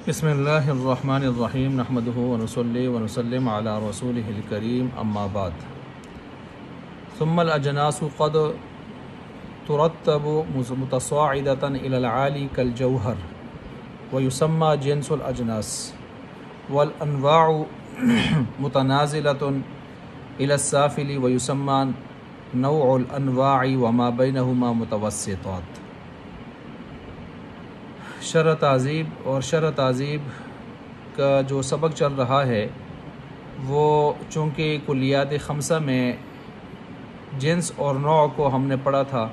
بسم اللہ الرحمن الرحیم نحمدہ ونصلی ونسلم علی رسولہ الکریم اما بعد ثم الاجناس قد ترتب متصاعدة الى العالی کالجوہر ویسمى جنس الاجناس والانواع متنازلة الى السافل ویسمى نوع الانواع وما بینہما متوسطات۔ شرح تہذیب اور شرح تہذیب کا جو سبق چل رہا ہے وہ چونکہ کلیات خمسہ میں جنس اور نوع کو ہم نے پڑھا تھا،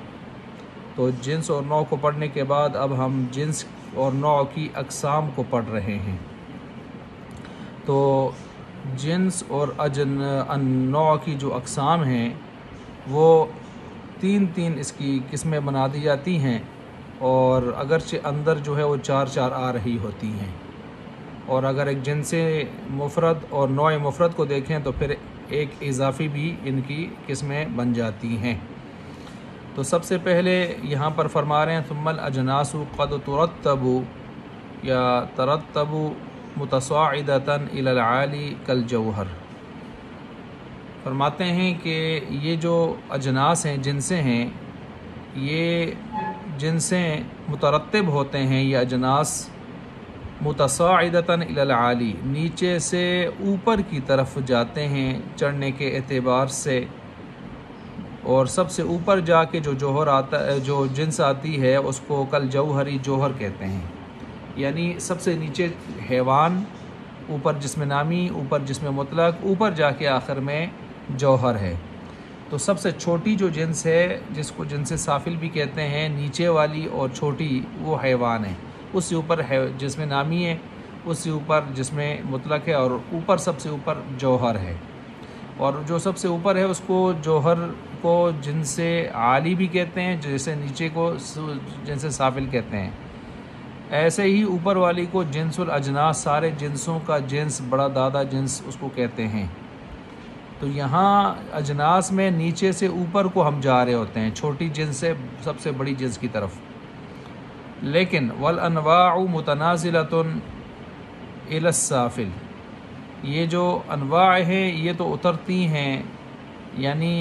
تو جنس اور نوع کو پڑھنے کے بعد اب ہم جنس اور نوع کی اقسام کو پڑھ رہے ہیں۔ تو جنس اور نوع کی جو اقسام ہیں وہ تین اس کی قسمیں بنا دی جاتی ہیں، اور اگرچہ اندر جو ہے وہ چار آ رہی ہوتی ہیں، اور اگر ایک جنس مفرد اور نوع مفرد کو دیکھیں تو پھر ایک اضافی بھی ان کی قسمیں بن جاتی ہیں۔ تو سب سے پہلے یہاں پر فرما رہے ہیں ثم الاجناس قد ترتب یا ترتب متصاعدة الى العالی کالجوہر۔ فرماتے ہیں کہ یہ جو اجناس ہیں، جنسیں ہیں، یہ جنسیں مترتب ہوتے ہیں، یہ اجناس متصاعدة الى العالی، نیچے سے اوپر کی طرف جاتے ہیں چڑھنے کے اعتبار سے، اور سب سے اوپر جا کے جو جوہر آتا ہے، جو جنس آتی ہے، اس کو کالجوہری جوہر کہتے ہیں۔ یعنی سب سے نیچے حیوان، اوپر جسم نامی، اوپر جسم مطلق، اوپر جا کے آخر میں جوہر ہے۔ تو سب سے چھوٹی جو جنس ہے، جس کو جنس سافل بھی کہتے ہیں، نیچے والی اور چھوٹی، وہ حیوان ہے۔ اس سے اوپر جسم نامی ہے، اس سے اوپر جسم مطلق ہے، اور اوپر سب سے اوپر جوہر ہے۔ اور جو سب سے اوپر ہے اس کو جوہر کو جنس عالی بھی کہتے ہیں، جیسے نیچے کو جنس سافل کہتے ہیں۔ ایسے ہی اوپر والی کو جنس الاجناس، سارے جنسوں کا جنس، بڑا دادا جنس اس کو کہتے ہیں۔ تو یہاں اجناس میں نیچے سے اوپر کو ہم جا رہے ہوتے ہیں، چھوٹی جنس سے سب سے بڑی جنس کی طرف۔ لیکن والانواع متنازلۃ الی السافل، یہ جو انواع ہیں یہ تو اترتی ہیں، یعنی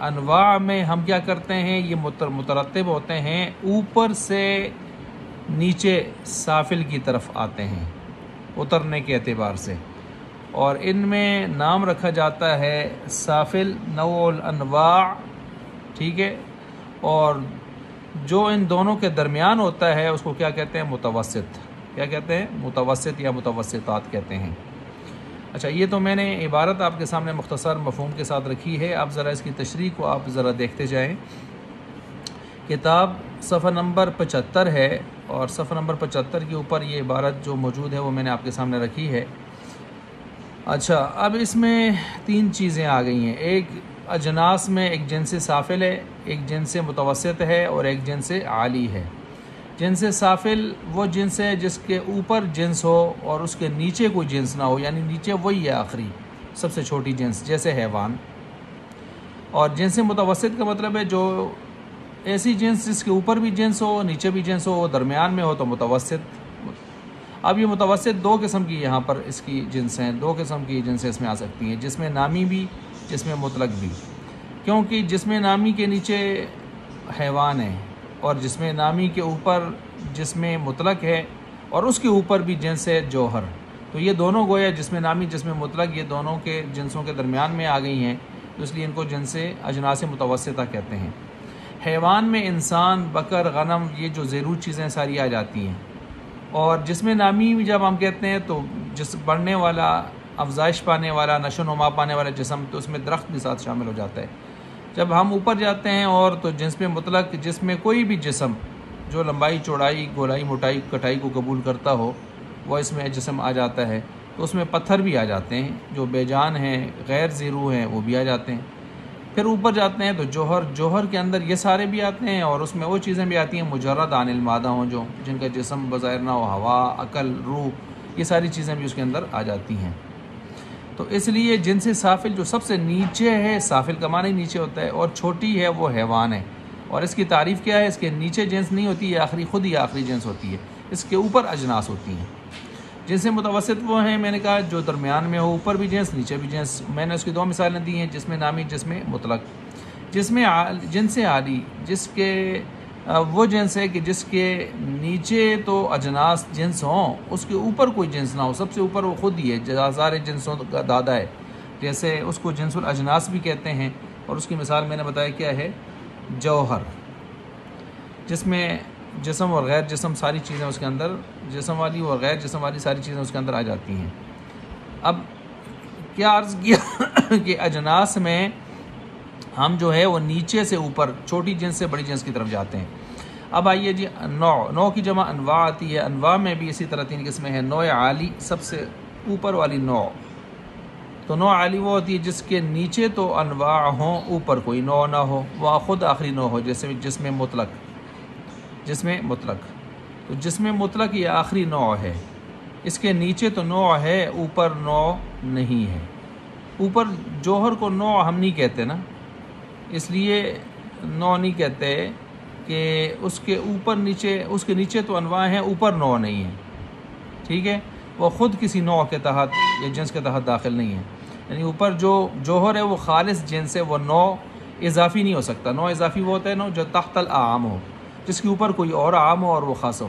انواع میں ہم کیا کرتے ہیں، یہ مترتب ہوتے ہیں، اوپر سے نیچے سافل کی طرف آتے ہیں اترنے کے اعتبار سے، اور ان میں نام رکھا جاتا ہے سافل، نوع الانواع، ٹھیک ہے، اور جو ان دونوں کے درمیان ہوتا ہے اس کو کیا کہتے ہیں، متوسط۔ کیا کہتے ہیں، متوسط یا متوسطات کہتے ہیں۔ اچھا، یہ تو میں نے عبارت آپ کے سامنے مختصر مفہوم کے ساتھ رکھی ہے، اب ذرا اس کی تشریح کو آپ ذرا دیکھتے جائیں۔ کتاب صفحہ نمبر 75 ہے، اور صفحہ نمبر 75 کے اوپر یہ عبارت جو موجود ہے وہ میں نے آپ کے سامنے رکھی ہے۔ اچھا، اب اس میں تین چیزیں آ گئی ہیں، ایک اجناس میں ایک جنس سافل ہے، ایک جنس متوسط ہے، اور ایک جنس عالی ہے۔ جنس سافل وہ جنس ہے جس کے اوپر جنس ہو اور اس کے نیچے کوئی جنس نہ ہو، یعنی نیچے وہی ہے آخری سب سے چھوٹی جنس، جیسے حیوان۔ اور جنس متوسط کا مطلب ہے جو ایسی جنس جس کے اوپر بھی جنس ہو، نیچے بھی جنس ہو، درمیان میں ہو تو متوسط۔ اب یہ متوسط دو قسم کی یہاں پر اس کی جنس ہیں، دو قسم کی جنسیں اس میں آ سکتی ہیں، جسم نامی بھی، جسم مطلق بھی، کیونکہ جسم نامی کے نیچے حیوان ہے، اور جسم نامی کے اوپر جسم مطلق ہے، اور اس کے اوپر بھی جنس ہے جوہر۔ تو یہ دونوں گویا جسم نامی، جسم مطلق، یہ دونوں کے جنسوں کے درمیان میں آ گئی ہیں، تو اس لیے ان کو جنس اجناس متوسطہ کہتے ہیں۔ حیوان میں انسان، بکر، غنم، یہ جو زیرو چیزیں ساری آ جاتی ہیں۔ اور جسم نامی جب ہم کہتے ہیں تو جس بڑھنے والا، افزائش پانے والا، نشو و نما پانے والا جسم، تو اس میں درخت بھی ساتھ شامل ہو جاتا ہے۔ جب ہم اوپر جاتے ہیں اور تو جسم مطلق، جس میں کوئی بھی جسم جو لمبائی، چوڑائی، گولائی، موٹائی، کٹائی کو قبول کرتا ہو، وہ اس میں جسم آ جاتا ہے۔ تو اس میں پتھر بھی آ جاتے ہیں، جو بے جان ہیں، غیر زیرو ہیں، وہ بھی آ جاتے ہیں۔ پھر اوپر جاتے ہیں تو جوہر کے اندر یہ سارے بھی آتے ہیں، اور اس میں وہ چیزیں بھی آتی ہیں مجرد عن المادہ ہوں، جو جن کا جسم بظاہر نہ ہو، ہوا، عقل، روح، یہ ساری چیزیں بھی اس کے اندر آ جاتی ہیں۔ تو اس لیے جنس سافل جو سب سے نیچے ہے، سافل کا معنی نیچے ہوتا ہے، اور چھوٹی ہے وہ حیوان ہے۔ اور اس کی تعریف کیا ہے، اس کے نیچے جنس نہیں ہوتی ہے، خود ہی آخری جنس ہوتی ہے، اس کے اوپر اجناس ہوتی ہیں۔ جنس متوسط وہ ہیں میں نے کہا جو درمیان میں ہو، اوپر بھی جنس نیچے بھی جنس. میں نے اس کی 2 مثالیں دی ہیں، جسم نامی جسم مطلق. جنس عالی جس کے وہ جنس ہے کہ جس کے نیچے تو اجناس جنس ہوں، اس کے اوپر کوئی جنس نہ ہو. سب سے اوپر وہ خود ہی ہے، سارے جنسوں کا دادا ہے. جیسے اس کو جنس الاجناس بھی کہتے ہیں، اور اس کی مثال میں نے بتایا کیا ہے، جوہر، جس میں جسم اور غیر جسم ساری چیزیں اس کے اندر، جسم والی اور غیر جسم والی ساری چیزیں اس کے اندر آ جاتی ہیں. اب کیا عرض کیا کہ اجناس میں ہم جو ہے وہ نیچے سے اوپر، چھوٹی جنس سے بڑی جنس کی طرف جاتے ہیں. اب آئیے جی، نوع کی جمع انواع آتی ہے. انواع میں بھی اسی طرح 3 قسمیں ہیں. نوع عالی، سب سے اوپر والی نوع. تو نوع عالی وہ ہوتی ہے جس کے نیچے تو انواع ہوں، اوپر کوئی نوع نہ ہو، وہ خود آخری نوع ہو. جیسے جسم مطلق. تو جسم مطلق یہ آخری نوع ہے، اس کے نیچے تو نوع ہے، اوپر نوع نہیں ہے. اوپر جوہر کو نوع ہم نہیں کہتے نا، اس لیے نوع نہیں کہتے کہ اس کے اوپر نیچے، اس کے نیچے تو انواع ہیں، اوپر نوع نہیں ہے. ٹھیک ہے، وہ خود کسی نوع کے تحت یا جنس کے تحت داخل نہیں ہے. یعنی اوپر جو جوہر ہے وہ خالص جنس ہے، وہ نوع اضافی نہیں ہو سکتا. نوع اضافی وہ ہوتا ہے جو تحت العام ہو، جس کے اوپر کوئی اور عام ہو اور وہ خاص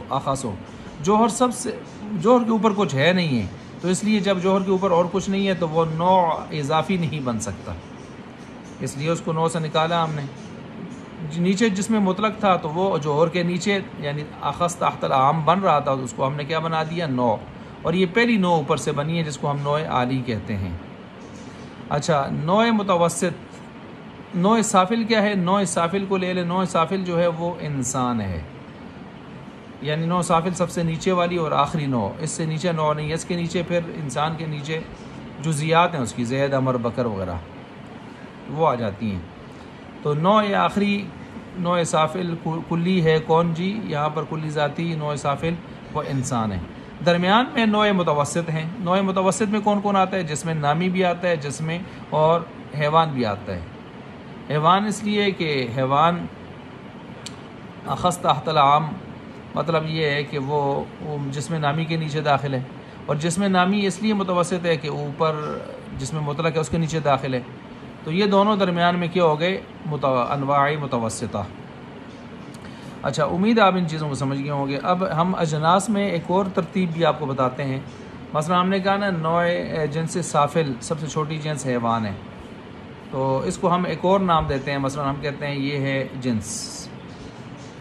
ہو. جوہر کے اوپر کچھ ہے نہیں ہے، تو اس لیے جب جوہر کے اوپر اور کچھ نہیں ہے تو وہ نوع اضافی نہیں بن سکتا، اس لیے اس کو نوع سے نکالا ہم نے. نیچے جس میں مطلق تھا تو وہ جوہر کے نیچے یعنی اخذ تحت العام بن رہا تھا، تو اس کو ہم نے کیا بنا دیا، نوع. اور یہ پہلی نوع اوپر سے بنی ہے جس کو ہم نوع عالی کہتے ہیں. اچھا، نوع متوسط. نوع سافل کیا ہے؟ نوع سافل کو لے لیں. نوع سافل جو ہے وہ انسان ہے، یعنی نوع سافل سب سے نیچے والی اور آخری نوع، اس سے نیچے نوع نہیں ہے. اس کے نیچے پھر انسان کے نیچے جزیات ہیں اس کی، زید، عمر، بکر وغیرہ وہ آ جاتی ہیں. تو نوع آخری نوع سافل کلی ہے کون جی؟ یہاں پر کلی ذاتی نوع سافل وہ انسان ہے. درمیان میں نوع متوسط ہیں. نوع متوسط میں کون کون آتا ہے؟ جس میں نامی بھی آتا ہے، جس میں اور حیوان بھی آتا ہے. حیوان اس لیے کہ حیوان اخذ تحت العام، مطلب یہ ہے کہ وہ جسم نامی کے نیچے داخل ہے. اور جسم نامی اس لیے متوسط ہے کہ اوپر جسم مطلق ہے اس کے نیچے داخل ہے. تو یہ دونوں درمیان میں کیا ہو گئے؟ انواع متوسطہ. اچھا، امید آپ ان چیزوں کو سمجھ گئے ہوں گے. اب ہم اجناس میں ایک اور ترتیب بھی آپ کو بتاتے ہیں. مثلا ہم نے کہا نا نوع جنس سافل سب سے چھوٹی جنس حیوان ہے، تو اس کو ہم ایک اور نام دیتے ہیں. مثلا ہم کہتے ہیں یہ ہے جنس.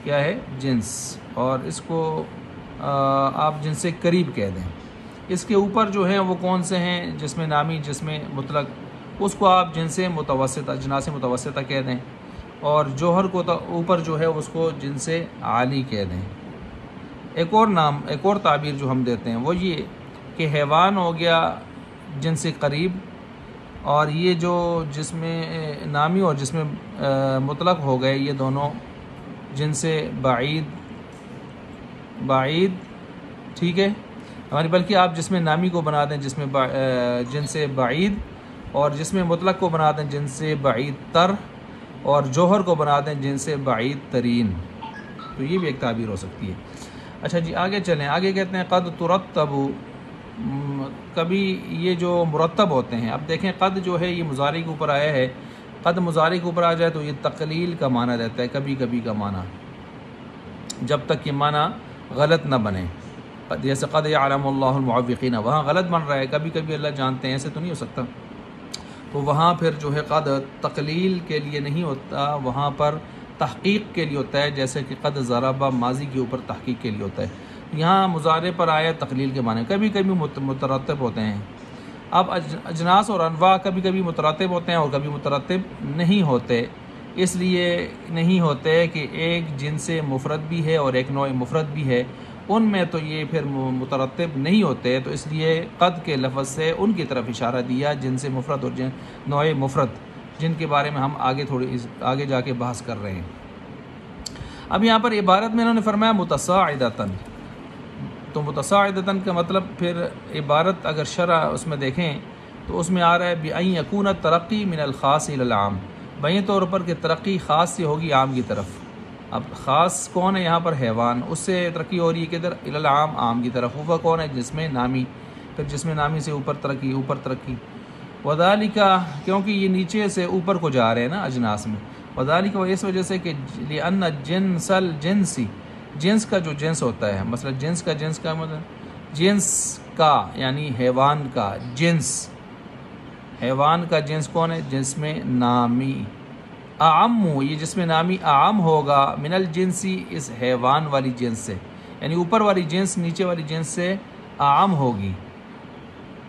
کیا ہے؟ جنس. اور اس کو آپ جنس قریب کہہ دیں. اس کے اوپر جو ہیں وہ کون سے ہیں؟ جسم نامی، جسم مطلق، اس کو آپ جنس متوسط، اجناس متوسطہ کہہ دیں. اور جوہر کو اوپر جو ہے اس کو جنس عالی کہہ دیں. ایک اور نام، ایک اور تعبیر جو ہم دیتے ہیں وہ یہ کہ حیوان ہو گیا جنس قریب، اور یہ جو جسم نامی اور جسم مطلق ہو گئے یہ دونوں جنس بعید. ٹھیک ہے، بلکہ آپ جسم نامی کو بنا دیں جنس بعید، اور جسم مطلق کو بنا دیں جنس بعید تر، اور جوہر کو بنا دیں جنس بعید ترین. تو یہ بھی ایک تعبیر ہو سکتی ہے. اچھا جی، آگے چلیں. آگے کہتے ہیں قد ترتب. کبھی یہ جو مرتب ہوتے ہیں، اب دیکھیں قد جو ہے یہ مضارع کے اوپر آیا ہے. قد مضارع کے اوپر آ جائے تو یہ تقلیل کا معنی رہتا ہے، کبھی کبھی کا معنی، جب تک یہ معنی غلط نہ بنے. جیسے قد یعلم اللہ المعوقین، وہاں غلط بن رہا ہے، کبھی کبھی اللہ جانتے ہیں، ایسے تو نہیں ہو سکتا. تو وہاں پھر جو ہے قد تقلیل کے لیے نہیں ہوتا، وہاں پر تحقیق کے لیے ہوتا ہے. جیسے کہ قد ضرب ماضی کے اوپر تحقیق کے لیے ہوتا ہے. یہاں مضارع پر آیا تقلیل کے معنی. کبھی کبھی مترتب ہوتے ہیں. اب اجناس اور انواع کبھی کبھی مترتب ہوتے ہیں اور کبھی مترتب نہیں ہوتے. اس لیے نہیں ہوتے کہ ایک جنس مفرد بھی ہے اور ایک نوع مفرد بھی ہے، ان میں تو یہ پھر مترتب نہیں ہوتے. تو اس لیے قد کے لفظ سے ان کی طرف اشارہ دیا، جنس مفرد اور نوع مفرد، جن کے بارے میں ہم آگے جا کے بحث کر رہے ہیں. اب یہاں پر عبارت میں انہوں نے فرمایا متصاعدتاً. تو متصاعدتاً کا مطلب پھر عبارت اگر شرح اس میں دیکھیں تو اس میں آ رہا ہے بأن یکون الترقی من الخاص الی العام، بین طور پر کہ ترقی خاص سے ہوگی عام کی طرف. اب خاص کون ہے یہاں پر؟ حیوان، اس سے ترقی ہو رہی ہے کدھر؟ الی العام، عام کی طرف۔ اوپر کون ہے؟ جسم نامی، پھر جسم نامی سے اوپر ترقی۔ وذالک، کیونکہ یہ نیچے سے اوپر کو جا رہے ہیں نا اجناس میں، وذالک، وہ اس وجہ سے کہ لأن جنس الجنسی، جنس کا جو جنس ہوتا ہے، مثلا جنس کا مطلب جنس کا یعنی حیوان کا جنس، حیوان کا جنس کون ہے؟ جسم نامی۔ اعم، یہ جسم نامی اعم ہوگا من الجنسی، اس حیوان والی جنس سے، یعنی اوپر والی جنس نیچے والی جنس سے اعم ہوگی۔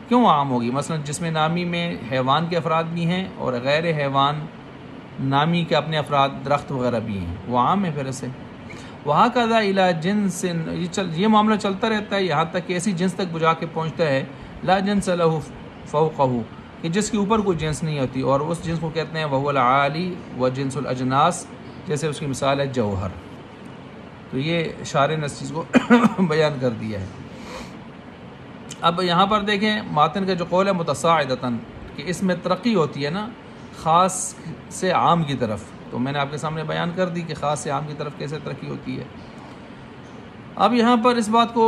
کیوں عام ہوگی؟ مثلا جسم نامی میں حیوان کے افراد بھی ہیں اور غیر حیوان نامی کے اپنے افراد درخت وغیرہ بھی ہیں، وہ عام ہے پھر اسے۔ وہکذا الی جنس، یہ معاملہ چلتا رہتا ہے یہاں تک کہ ایسی جنس تک جا کے پہنچتا ہے لا جنس لہ فوقہ، کہ جس کے اوپر کوئی جنس نہیں ہوتی، اور اس جنس کو کہتے ہیں وہو العالی و جنس الاجناس، جیسے اس کی مثال ہے جوہر۔ تو یہ شارح نے اس چیز کو بیان کر دیا ہے۔ اب یہاں پر دیکھیں ماتن کا جو قول ہے متصاعدتاً، کہ اس میں ترقی ہوتی ہے نا خاص سے عام کی طرف، تو میں نے آپ کے سامنے بیان کر دی کہ خاص سے عام کی طرف کیسے ترقی ہوتی ہے۔ اب یہاں پر اس بات کو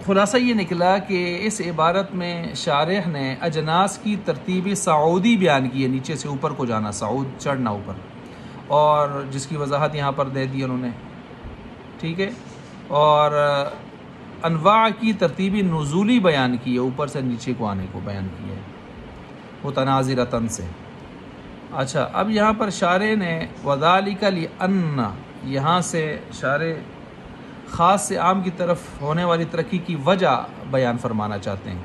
خلاصہ یہ نکلا کہ اس عبارت میں شارح نے اجناس کی ترتیبی صعودی بیان کی ہے، نیچے سے اوپر کو جانا، صعود چڑھنا اوپر، اور جس کی وضاحت یہاں پر دے دی انہوں نے، ٹھیک ہے، اور انواع کی ترتیبی نزولی بیان کی ہے، اوپر سے نیچے کو آنے کو بیان کیا ہے متنازلتاً سے۔ اچھا، اب یہاں پر شارح نے وذالک لأن، یہاں سے شارح خاص سے عام کی طرف ہونے والی ترقی کی وجہ بیان فرمانا چاہتے ہیں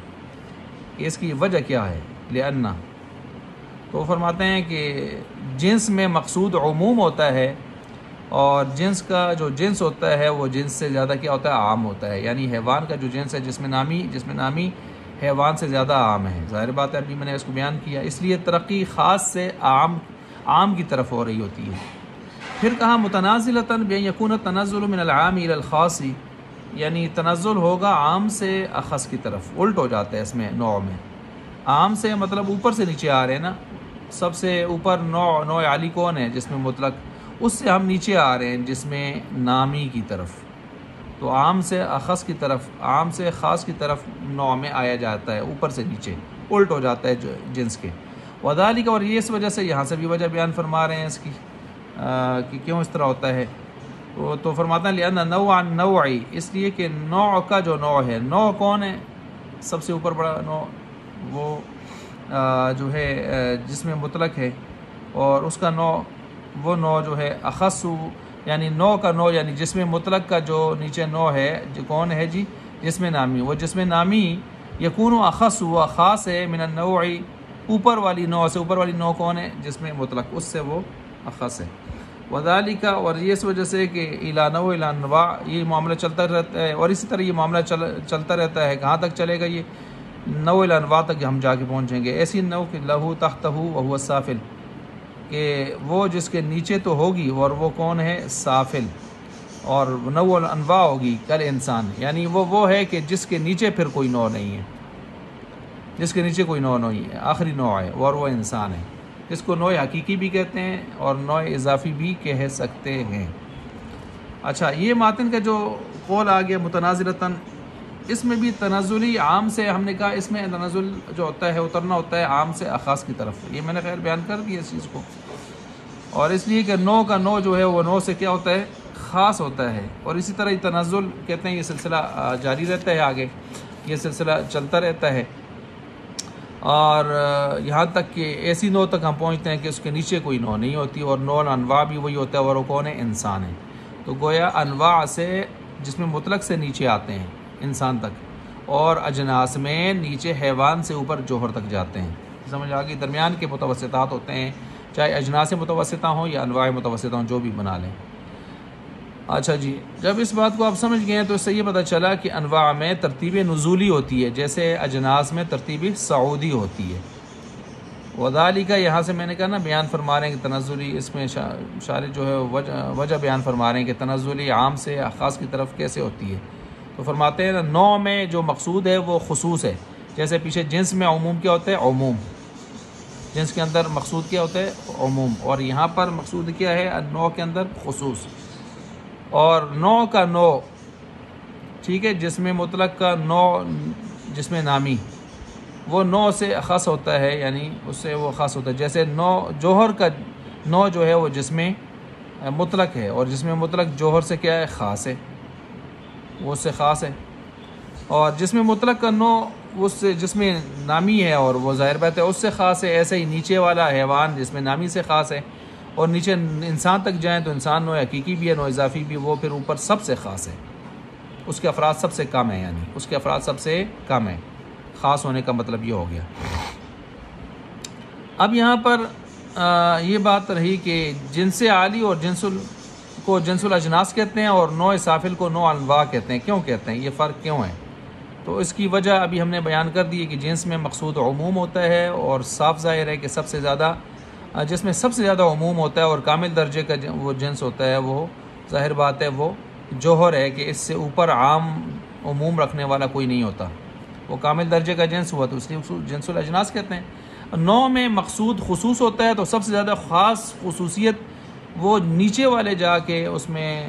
کہ اس کی وجہ کیا ہے۔ لأن، تو فرماتے ہیں کہ جنس میں مقصود عموم ہوتا ہے، اور جنس کا جو جنس ہوتا ہے وہ جنس سے زیادہ کیا ہوتا ہے؟ عام ہوتا ہے، یعنی حیوان کا جو جنس ہے جسم نامی حیوان سے زیادہ عام ہے، ظاہر بات ہے، ابھی میں نے اس کو بیان کیا، اس لیے ترقی خاص سے عام کی طرف ہو رہی ہوتی ہے۔ پھر کہا متنازلتاً بأن یکون التنزل من العام الى الخاص، یعنی تنزل ہوگا عام سے اخص کی طرف، الٹ ہو جاتا ہے اس میں نوع میں۔ عام سے مطلب اوپر سے نیچے آ رہے ہیں نا، سب سے اوپر نوع عالی کون ہے؟ جس میں مطلق، اس سے ہم نیچے آ رہے ہیں جس میں نامی کی طرف، تو عام سے اخص کی طرف، عام سے خاص کی طرف نوع میں آیا جاتا ہے، اوپر سے نیچے الٹ ہو جاتا ہے جنس کے۔ وذالک، اور یہ اس وجہ سے یہاں سے بھی وجہ بیان فرما رہے ہیں اس کی کہ کیوں اس طرح ہوتا ہے، تو فرماتے ہیں لأن نوع النوع، اس لیے کہ نوع کا جو نوع ہے، نوع کون ہے؟ سب سے اوپر بڑا نوع وہ جو ہے جس میں مطلق ہے، اور اس کا نوع وہ نوع جو ہے اخص، یعنی نوع کا نوع، یعنی جسم مطلق کا جو نیچے نوع ہے جو کون ہے جی؟ جسم نامی، وہ جسم نامی یکون اخص، وہ خاص ہے من النوع، اوپر والی نوع سے، اوپر والی نوع کون ہے؟ جسم مطلق، اس سے وہ اخص ہے۔ وذالک، اور یہ اس وجہ سے کہ الی نوع الی انواع، یہ معاملہ چلتا رہتا ہے، اور اسی طرح یہ معاملہ چلتا رہتا ہے، کہاں تک چلے گا؟ یہ نوع الی انواع تک ہم جا کے پہنچیں گے۔ ایسی نوع کہ لہو تحتہ وہو السافل، کہ وہ جس کے نیچے تو ہوگی، اور وہ کون ہے؟ سافل، اور نوع الانواع ہوگی کل انسان، یعنی وہ ہے کہ جس کے نیچے پھر کوئی نوع نہیں ہے، جس کے نیچے کوئی نوع نہیں ہے، آخری نوع ہے، اور وہ انسان ہے، جس کو نوع حقیقی بھی کہتے ہیں اور نوع اضافی بھی کہہ سکتے ہیں۔ اچھا، یہ ماتن کا جو قول آ گیا متنازلتاً، اس میں بھی تنزلی عام سے، ہم نے کہا اس میں تنزل جو ہوتا ہے اترنا ہوتا ہے عام سے اخاص کی طرف، یہ میں نے خیر بیان کر دیا اس چیز کو، اور اس لیے کہ نوع کا نوع جو ہے وہ نوع سے کیا ہوتا ہے؟ خاص ہوتا ہے، اور اسی طرح یہ تنزل کہتے ہیں، یہ سلسلہ جاری رہتا ہے، آگے یہ سلسلہ چلتا رہتا ہے، اور یہاں تک کہ ایسی نوع تک ہم پہنچتے ہیں کہ اس کے نیچے کوئی نوع نہیں ہوتی، اور نوع انواع بھی وہی ہوتا ہے، اور وہ کون ہے؟ انسان ہے۔ تو گویا انواع سے جس میں مطلق سے نیچے آتے ہیں انسان تک، اور اجناس میں نیچے حیوان سے اوپر جوہر تک جاتے ہیں، سمجھ آ گئی؟ درمیان کے متوسطات ہوتے ہیں، چاہے اجناس متوسطہ ہوں یا انواع متوسطہ ہوں، جو بھی بنا لیں۔ اچھا جی، جب اس بات کو آپ سمجھ گئے ہیں تو اس سے یہ پتہ چلا کہ انواع میں ترتیب نزولی ہوتی ہے، جیسے اجناس میں ترتیب صعودی ہوتی ہے۔ وذالک، یہاں سے میں نے کہا نا بیان فرما رہے ہیں کہ تنزلی، اس میں شارح جو ہے وجہ بیان فرما رہے ہیں کہ تنزلی عام سے خاص کی طرف کیسے ہوتی ہے، تو فرماتے ہیں نا نوع میں جو مقصود ہے وہ خصوص ہے، جیسے پیچھے جنس میں عموم کیا ہوتا ہے؟ عموم، جنس کے اندر مقصود کیا ہوتا ہے؟ عموم، اور یہاں پر مقصود کیا ہے؟ نوع کے اندر خصوص۔ اور نوع کا نوع، ٹھیک ہے، جسم مطلق کا نوع جسم نامی وہ نوع سے خاص ہوتا ہے، یعنی اس سے وہ خاص ہوتا ہے. جیسے نوع جوہر کا نوع جو ہے وہ جسم مطلق ہے، اور جسم مطلق جوہر سے کیا ہے؟ خاص ہے، وہ اس سے خاص ہے. اور جسم مطلق کا نوع اس سے جسم نامی ہے اور وہ ظاہر بات ہے اس سے خاص ہے. ایسے ہی نیچے والا حیوان جسم نامی سے خاص ہے، اور نیچے انسان تک جائیں تو انسان نوع حقیقی بھی ہے، نوع اضافی بھی، وہ پھر اوپر سب سے خاص ہے، اس کے افراد سب سے کم ہیں، یعنی اس کے افراد سب سے کم ہیں. خاص ہونے کا مطلب یہ ہو گیا. اب یہاں پر یہ بات رہی کہ جنس عالی اور جنس الاجناس کہتے ہیں، اور نوع سافل کو نوع انواع کہتے ہیں. کیوں کہتے ہیں؟ یہ فرق کیوں ہے؟ تو اس کی وجہ ابھی ہم نے بیان کر دی ہے کہ جنس میں مقصود عموم ہوتا ہے، اور صاف ظاہر ہے کہ سب سے زیادہ جس میں سب سے زیادہ عموم ہوتا ہے اور کامل درجے کا وہ جنس ہوتا ہے، وہ ظاہر بات ہے وہ جوہر ہے، کہ اس سے اوپر عام عموم رکھنے والا کوئی نہیں ہوتا. وہ کامل درجے کا جنس ہوا تو اس لیے جنس الاجناس کہتے ہیں. نوع میں مقصود خصوص ہوتا ہے، تو سب سے زیادہ خاص خصوصیت وہ نیچے والے جا کے اس میں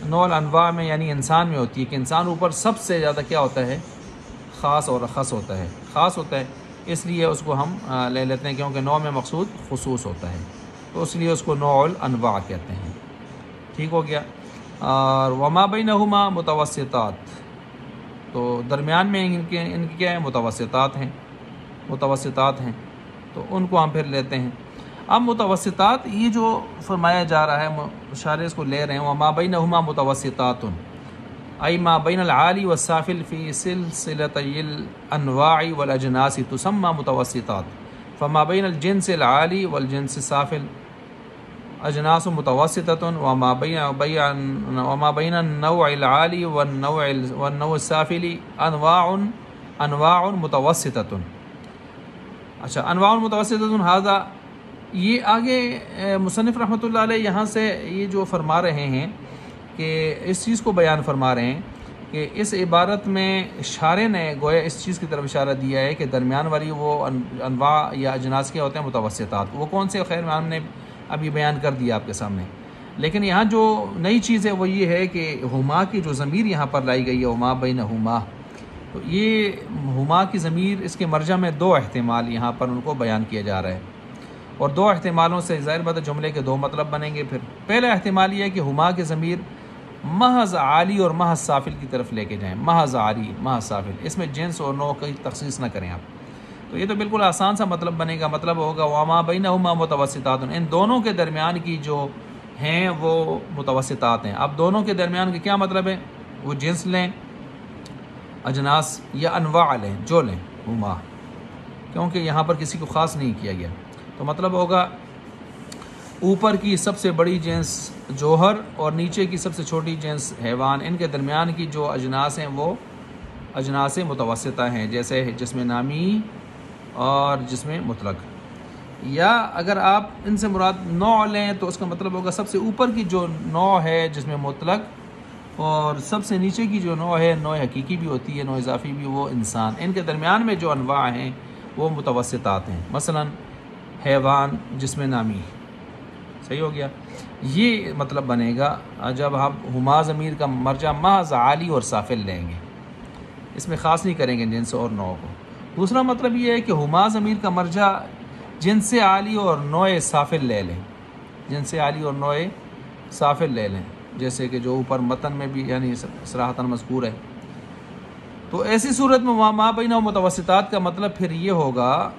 نوع الانواع میں یعنی انسان میں ہوتی ہے، کہ انسان اوپر سب سے زیادہ کیا ہوتا ہے؟ خاص اور اخص ہوتا ہے، خاص ہوتا ہے. اس لیے اس کو ہم لے لیتے ہیں، کیونکہ نوع میں مقصود خصوص ہوتا ہے، تو اس لیے اس کو نوع الانواع کہتے ہیں. ٹھیک ہو گیا. اور وما بینہما متوسطات، تو درمیان میں ان کے کیا ہے؟ متوسطات ہیں، تو ان کو ہم پھر لیتے ہیں. اب متوسطات یہ جو فرمایا جا رہا ہے، اشارے اس کو لے رہے ہیں، وما بینہما متوسطات ای ما بین العالی والسافل فی سلسلۃ الانواع والاجناس تسمى متوسطات. فما بین الجنس العالی والجنس السافل اجناس متوسطۃ، وما بین النوع العالی والنوع السافل انواع متوسطۃ. اچھا، انواع متوسطۃ ھذا، یہ آگے مصنف رحمۃ اللہ علیہ یہاں سے یہ جو فرما رہے ہیں کہ اس چیز کو بیان فرما رہے ہیں کہ اس عبارت میں شارح نے گویا اس چیز کی طرف اشارہ دیا ہے کہ درمیان والی وہ انواع یا اجناس کیا ہوتے ہیں؟ متوسطات. وہ کون سے؟ خیر ہم نے ابھی بیان کر دیا آپ کے سامنے. لیکن یہاں جو نئی چیز ہے وہ یہ ہے کہ ہما کی جو ضمیر یہاں پر لائی گئی ہے، ہما بینہما، تو یہ ہما کی ضمیر، اس کے مرجع میں دو احتمال یہاں پر ان کو بیان کیا جا رہا ہے، اور دو احتمالوں سے ظاہر بات ہے جملے کے دو مطلب بنیں گے. پھر پہلا احتمال یہ ہے کہ ہما کی ضمیر محض عالی اور محض سافل کی طرف لے کے جائیں، محض عالی محض سافل، اس میں جنس اور نوع کی تخصیص نہ کریں آپ. تو یہ تو بالکل آسان سا مطلب بنے گا. مطلب ہوگا وما بینہما متوسطات، ان دونوں کے درمیان کی جو ہیں وہ متوسطات ہیں. اب دونوں کے درمیان کے کیا مطلب ہے؟ وہ جنس لیں، اجناس یا انواع لیں، جو لیں ہما، کیونکہ یہاں پر کسی کو خاص نہیں کیا گیا. تو مطلب ہوگا اوپر کی سب سے بڑی جنس جوہر اور نیچے کی سب سے چھوٹی جنس حیوان، ان کے درمیان کی جو اجناس ہیں وہ اجناس متوسطہ ہیں، جیسے جسم نامی اور جسم مطلق. یا اگر آپ ان سے مراد نوع لیں تو اس کا مطلب ہوگا سب سے اوپر کی جو نوع ہے جسم مطلق، اور سب سے نیچے کی جو نوع ہے، نوع حقیقی بھی ہوتی ہے، نوع اضافی بھی، وہ انسان. ان کے درمیان میں جو انواع ہیں وہ متوسطات ہیں. مثلا حیوان، جسم نامی. صحیح ہو گیا. یہ مطلب بنے گا جب ہم ہما ضمیر کا مرجع محض عالی اور سافل لیں گے، اس میں خاص نہیں کریں گے جنس اور نوع کو. دوسرا مطلب یہ ہے کہ ہما ضمیر کا مرجع جنس عالی اور نوع سافل لے لیں، جنس عالی اور نوع سافل لے لیں، جیسے کہ جو اوپر متن میں بھی یعنی صراحتاً مذکور ہے. تو ایسی صورت میں ما بین متوسطات کا مطلب پھر یہ ہوگا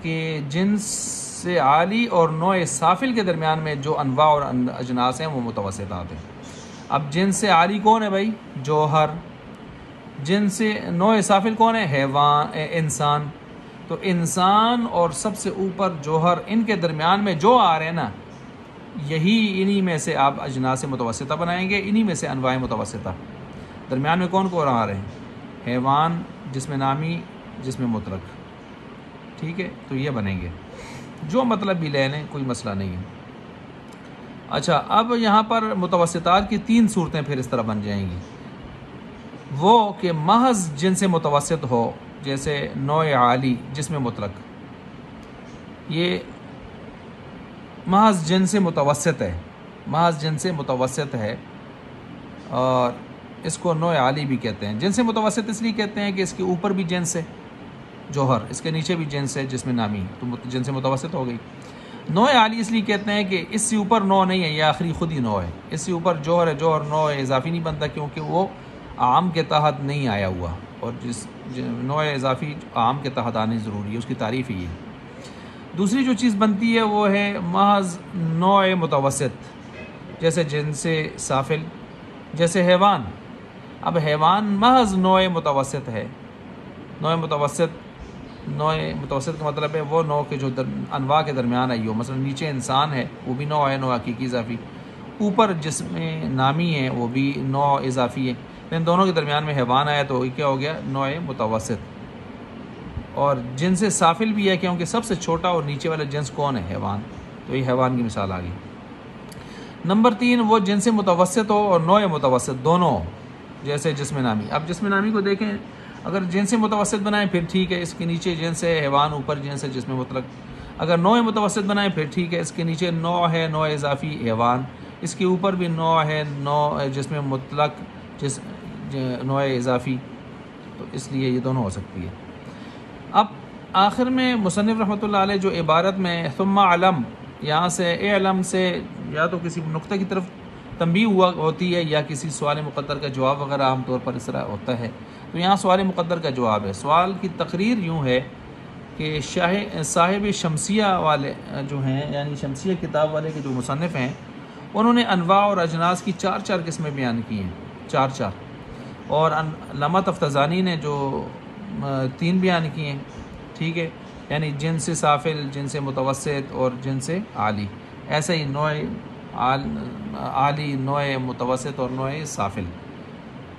کہ جنس سے عالی اور نوع سافل کے درمیان میں جو انواع اور اجناس ہیں وہ متوسطات ہیں. اب جنس سے عالی کون ہے بھائی؟ جوہر. جنس سے نوع سافل کون ہے؟ حیوان، انسان. تو انسان اور سب سے اوپر جوہر، ان کے درمیان میں جو آ رہے ہیں نا، یہی انہی میں سے آپ اجناس متوسطہ بنائیں گے، انہی میں سے انواع متوسطہ. درمیان میں کون کون آ رہے ہیں؟ حیوان، جسم نامی، جسم مطلق. ٹھیک ہے، تو یہ بنیں گے. جو مطلب بھی لے لیں، کوئی مسئلہ نہیں ہے. اچھا، اب یہاں پر متوسطات کی تین صورتیں پھر اس طرح بن جائیں گی. وہ کہ محض جنس متوسط ہو، جیسے نوع عالی، جسم مطلق، یہ محض جنس متوسط ہے، محض جنس متوسط ہے. اور اس کو نوع عالی بھی کہتے ہیں۔ جنس متوسط اس لیے کہتے ہیں کہ اس کے اوپر بھی جنس ہے جوہر، اس کے نیچے بھی جنس ہے جسم نامی، تو جنس متوسط ہو گئی۔ نوع عالی اس لیے کہتے ہیں کہ اس سے اوپر نوع نہیں ہے، یہ آخری خود ہی نوع ہے، اس سے اوپر جوہر ہے، جوہر نوع اضافی نہیں بنتا کیونکہ وہ عام کے تحت نہیں آیا ہوا، اور جس نوع اضافی عام کے تحت آنی ضروری ہے، اس کی تعریف ہی ہے۔ دوسری جو چیز بنتی ہے وہ ہے محض نوع متوسط، جیسے جنس سافل، جیسے حیوان۔ اب حیوان محض نوع متوسط ہے۔ نوع متوسط کا مطلب ہے وہ نوع کے جو انواع کے درمیان آئی ہو، مثلا نیچے انسان ہے وہ بھی نوع ہے، نوع حقیقی اضافی، اوپر جسم نامی ہے وہ بھی نوع اضافی ہے، ان دونوں کے درمیان میں حیوان آیا تو یہ کیا ہو گیا؟ نوع متوسط۔ اور جنس سافل بھی ہے کیونکہ سب سے چھوٹا اور نیچے والا جنس کون ہے؟ حیوان، تو یہ حیوان کی مثال آ گئی۔ نمبر 3 وہ جنس متوسط ہو اور نوع متوسط دونوں ہو، جیسے جسم نامی۔ اب جسم نامی کو دیکھیں، اگر جنس متوسط بنائیں پھر ٹھیک ہے، اس کے نیچے جنس ہے حیوان، اوپر جنس ہے جسم مطلق۔ اگر نوع متوسط بنائیں پھر ٹھیک ہے، اس کے نیچے نوع ہے، نوع اضافی حیوان، اس کے اوپر بھی نوع ہے، نوع جسم مطلق، نوع اضافی، تو اس لیے یہ دونوں ہو سکتی ہے۔ اب آخر میں مصنف رحمۃ اللہ علیہ جو عبارت میں ثم علم، یہاں سے علم سے یا تو کسی نقطہ کی طرف تنبیہ ہوا ہوتی ہے یا کسی سوال مقدر کا جواب وغیرہ عام طور پر اس طرح ہوتا ہے، تو یہاں سوال مقدر کا جواب ہے۔ سوال کی تقریر یوں ہے کہ صاحب شمسیہ والے جو ہیں، یعنی شمسیہ کتاب والے کے جو مصنف ہیں، انہوں نے انواع اور اجناس کی 4 قسمیں بیان کی ہیں، 4 اور علامہ تفتزانی نے جو 3 بیان کیے ہیں، ٹھیک ہے، یعنی جنس سافل، جنس متوسط اور جنس عالی، ایسے ہی نوع عالی، نوع متوسط اور نوع سافل۔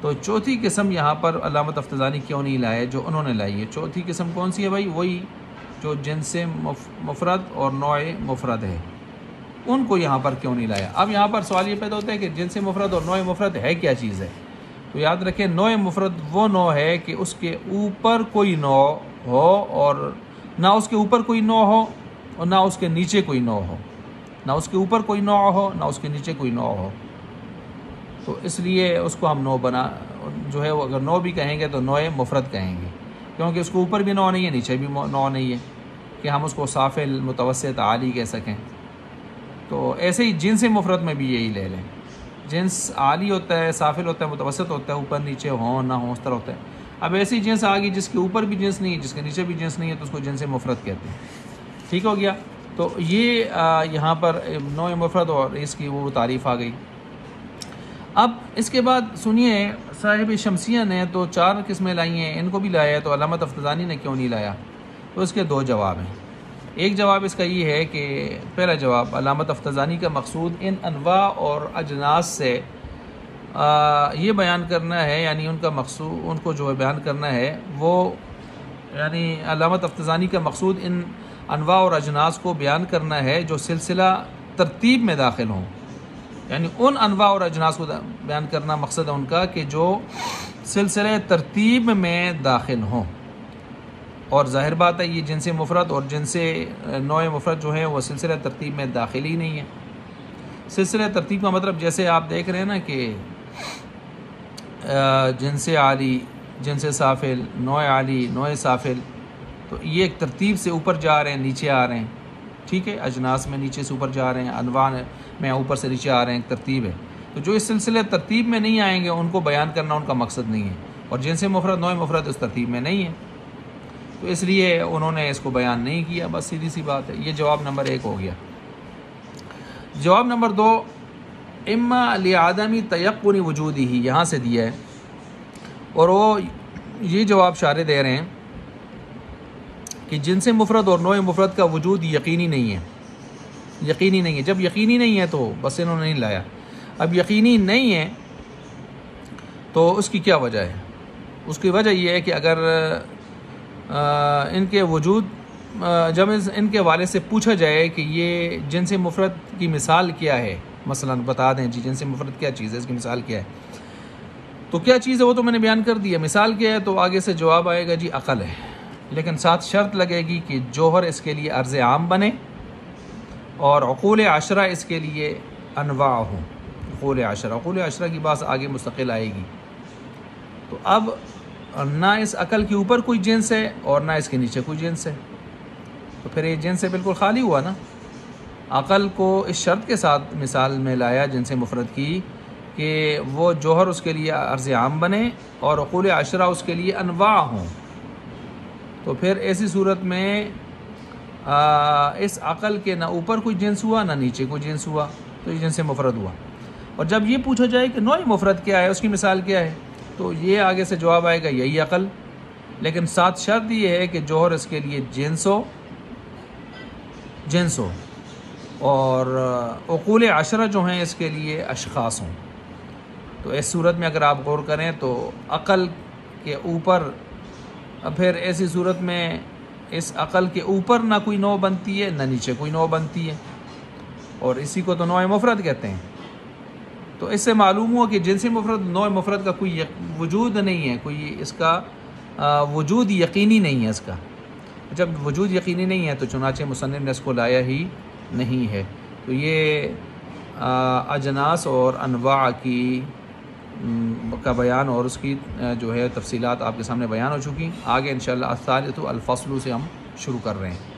تو چوتھی قسم یہاں پر علامہ تفتزانی کیوں نہیں لائے جو انہوں نے لائی ہے؟ چوتھی قسم کون سی ہے بھائی؟ وہی جو جنس مفرد اور نوع مفرد ہے، ان کو یہاں پر کیوں نہیں لایا؟ اب یہاں پر سوال یہ پیدا ہوتا ہے کہ جنس مفرد اور نوع مفرد ہے کیا چیز ہے؟ تو یاد رکھیں، نوع مفرد وہ نوع ہے کہ اس کے اوپر کوئی نوع ہو اور نہ اس کے اوپر کوئی نوع ہو اور نہ اس کے نیچے کوئی نوع ہو، نہ اس کے اوپر کوئی نوع ہو نہ اس کے نیچے کوئی نوع ہو، تو اس لیے اس کو ہم جو ہے اگر نوع بھی کہیں گے تو نوع مفرد کہیں گے، کیونکہ اس کو اوپر بھی نوع نہیں ہے، نیچے بھی نوع نہیں ہے کہ ہم اس کو سافل، متوسط، عالی کہہ سکیں۔ تو ایسے ہی جنس مفرد میں بھی یہی لے لیں، جنس عالی ہوتا ہے، سافل ہوتا ہے، متوسط ہوتا ہے، اوپر نیچے ہوں نہ ہوں اس طرح ہوتا ہے۔ اب ایسی جنس آ گئی جس کے اوپر بھی جنس نہیں ہے، جس کے نیچے بھی جنس نہیں ہے، تو اس کو جنس مفرد کہتے ہیں، ٹھیک ہو گیا؟ تو یہ یہاں پر نوع مفرد اور اس کی وہ تعریف آ گئی۔ اب اس کے بعد سنیے، صاحب شمسیہ نے تو 4 قسمیں لائی ہیں، ان کو بھی لایا ہے، تو علامہ تفتزانی نے کیوں نہیں لایا؟ تو اس کے 2 جواب ہیں۔ ایک جواب اس کا یہ ہے کہ پہلا جواب، علامہ تفتزانی کا مقصود ان انواع اور اجناس سے یہ بیان کرنا ہے، یعنی ان کا مقصود، ان کو جو بیان کرنا ہے وہ، یعنی علامہ تفتزانی کا مقصود ان انواع اور اجناس کو بیان کرنا ہے جو سلسلہ ترتیب میں داخل ہوں، یعنی ان انواع اور اجناس کو بیان کرنا مقصد ہے ان کا کہ جو سلسلہ ترتیب میں داخل ہوں، اور ظاہر بات ہے یہ جنس مفرد اور جنس نوع مفرد جو ہیں وہ سلسلہ ترتیب میں داخل ہی نہیں ہے۔ سلسلہ ترتیب کا مطلب جیسے آپ دیکھ رہے ہیں نا کہ جنس عالی، جنس سافل، نوع عالی، نوع سافل، تو یہ ایک ترتیب سے اوپر جا رہے ہیں، نیچے آ رہے ہیں، ٹھیک ہے، اجناس میں نیچے سے اوپر جا رہے ہیں، انواع میں اوپر سے نیچے آ رہے ہیں، ایک ترتیب ہے۔ تو جو اس سلسلے ترتیب میں نہیں آئیں گے ان کو بیان کرنا ان کا مقصد نہیں ہے، اور جنس مفرد، نوع مفرد اس ترتیب میں نہیں ہے، تو اس لیے انہوں نے اس کو بیان نہیں کیا، بس سیدھی سی بات ہے۔ یہ جواب نمبر 1 ہو گیا۔ جواب نمبر 2، اما لعدم تیقن وجودہ، یہاں سے دیا ہے، اور وہ یہ جواب شارح دے رہے ہیں کہ جنس مفرد اور نوع مفرد کا وجود یقینی نہیں ہے، یقینی نہیں ہے۔ جب یقینی نہیں ہے تو بس انہوں نے نہیں لایا۔ اب یقینی نہیں ہے تو اس کی کیا وجہ ہے؟ اس کی وجہ یہ ہے کہ اگر ان کے وجود، جب ان کے والد سے پوچھا جائے کہ یہ جنس مفرد کی مثال کیا ہے، مثلا بتا دیں جی جنس مفرد کیا چیز ہے، اس کی مثال کیا ہے، تو کیا چیز ہے وہ تو میں نے بیان کر دیا، مثال کیا ہے، تو آگے سے جواب آئے گا جی عقل ہے، لیکن ساتھ شرط لگے گی کہ جوہر اس کے لیے عرض عام بنے اور عقول عشرہ اس کے لیے انواع ہوں، قول عشرہ، قول عشرہ کی بات آگے مستقل آئے گی۔ تو اب نہ اس عقل کے اوپر کوئی جنس ہے اور نہ اس کے نیچے کوئی جنس ہے، تو پھر یہ جنس سے بالکل خالی ہوا نا۔ عقل کو اس شرط کے ساتھ مثال میں لایا جنس مفرد کی کہ وہ جوہر اس کے لیے عرض عام بنے اور عقول عشرہ اس کے لیے انواع ہوں، تو پھر ایسی صورت میں اس عقل کے نہ اوپر کوئی جنس ہوا نہ نیچے کوئی جنس ہوا، تو یہ جنس مفرد ہوا۔ اور جب یہ پوچھا جائے کہ نوع مفرد کیا ہے، اس کی مثال کیا ہے، تو یہ آگے سے جواب آئے گا یہی عقل، لیکن ساتھ شرط یہ ہے کہ جوہر اس کے لیے جنس ہو اور عقول عشرہ جو ہیں اس کے لیے اشخاص ہوں۔ تو اس صورت میں اگر آپ غور کریں تو عقل کے اوپر پھر ایسی صورت میں اس عقل کے اوپر نہ کوئی نوع بنتی ہے نہ نیچے کوئی نوع بنتی ہے، اور اسی کو تو نوع مفرد کہتے ہیں۔ تو اس سے معلوم ہوا کہ جنس مفرد نوع مفرد کا کوئی وجود نہیں ہے، کوئی اس کا وجود یقینی نہیں ہے۔ اس کا جب وجود یقینی نہیں ہے تو چنانچہ مصنف نے اس کو لایا ہی نہیں ہے۔ تو یہ اجناس اور انواع کا بیان اور اس کی جو ہے تفصیلات آپ کے سامنے بیان ہو چکی۔ آگے انشاءاللہ الثالث الفصل سے ہم شروع کر رہے ہیں۔